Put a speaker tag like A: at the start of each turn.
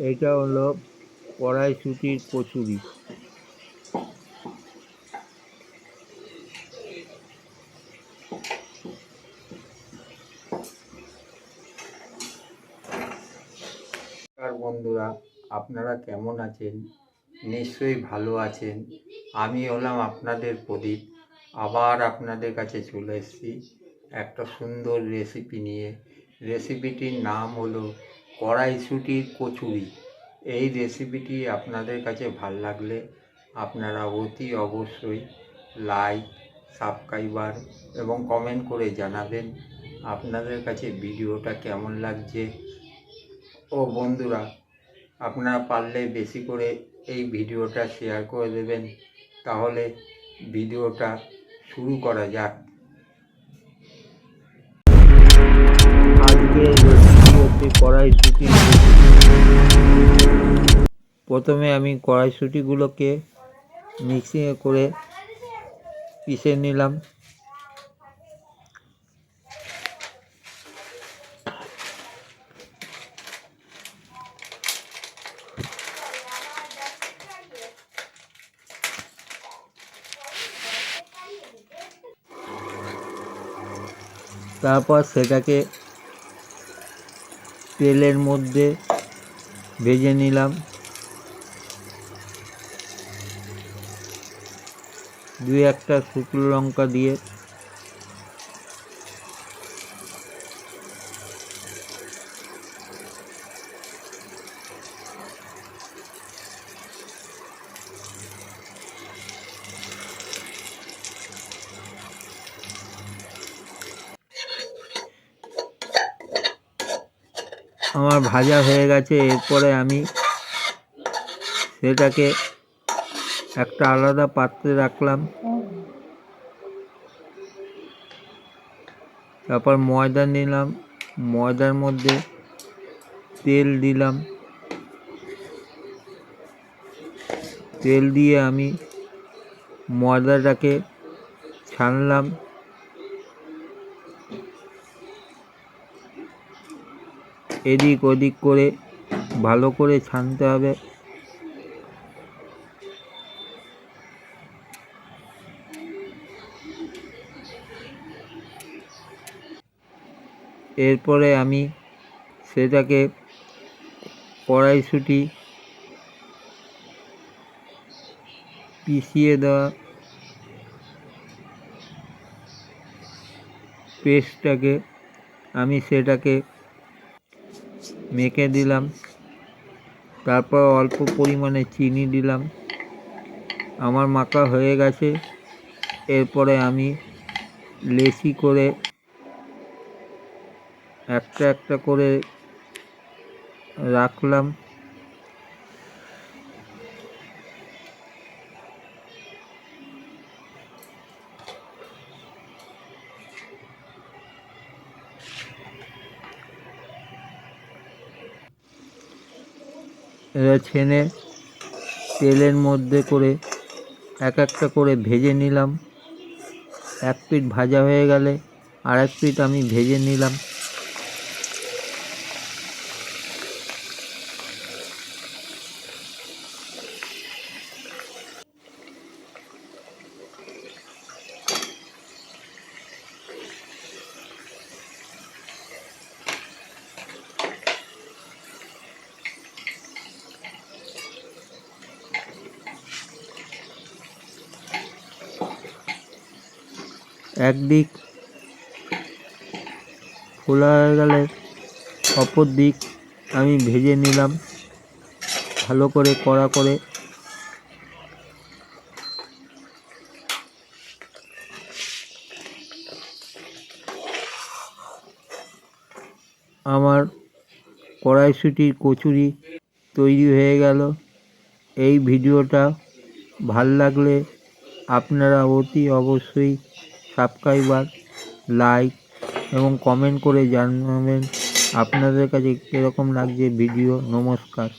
A: এটা হলো কড়াইশুঁটির কচুরি।
B: নমস্কার বন্ধুরা, আপনারা কেমন আছেন? নিশ্চয়ই ভালো আছেন। আমি হলাম আপনাদের প্রদীপ। আবার আপনাদের কাছে চলে এসেছি একটা সুন্দর রেসিপি নিয়ে। রেসিপিটির নাম হলো কড়াইশুঁটির কচুরি। এই রেসিপিটি আপনাদের কাছে ভাল লাগলে আপনারা অতি অবশ্যই লাইক, সাবস্ক্রাইবার এবং কমেন্ট করে জানাবেন আপনাদের কাছে ভিডিওটা কেমন লাগছে। ও বন্ধুরা, আপনারা পারলে বেশি করে এই ভিডিওটা শেয়ার করে দেবেন। তাহলে ভিডিওটা শুরু করা যাক।
A: আজকে রেসিপি হচ্ছে কড়াইশুঁটি। প্রথমে আমি কড়াইশুঁটিগুলোকে মিক্সিংয়ে করে পিষে নিলাম। তারপর সেটাকে তেলের মধ্যে ভেজে নিলাম। দুই একটা শুকনো লঙ্কা দিয়ে আমার ভাজা হয়ে গেছে। এরপরে আমি সেটাকে একটা আলাদা পাত্রে রাখলাম। তারপর ময়দা নিলাম, ময়দার মধ্যে তেল দিলাম। তেল দিয়ে আমি ময়দাটাকে ছানলাম। এদিক ওদিক করে ভালো করে ছানতে হবে। এরপরে আমি সেটাকে কড়াইশুঁটি পিষিয়ে দেওয়া পেস্টটাকে আমি সেটাকে মেখে দিলাম। তারপর অল্প পরিমাণে চিনি দিলাম। আমার মাখা হয়ে গেছে। এরপরে আমি লেচি করে একটা একটা করে রাখলাম। এবার ছেনে তেলের মধ্যে করে এক একটা করে ভেজে নিলাম। এক পিঠ ভাজা হয়ে গেলে আর এক পিঠ আমি ভেজে নিলাম। একদিক খোলা হয়ে গেলে অপর দিক আমি ভেজে নিলাম ভালো করে কড়া করে। আমার কড়াইশুঁটির কচুরি তৈরি হয়ে গেল। এই ভিডিওটা ভাল লাগলে আপনারা অতি অবশ্যই সাবস্ক্রাইবার, লাইক এবং কমেন্ট করে জানাবেন আপনাদের কাছে কীরকম লাগছে ভিডিও। নমস্কার।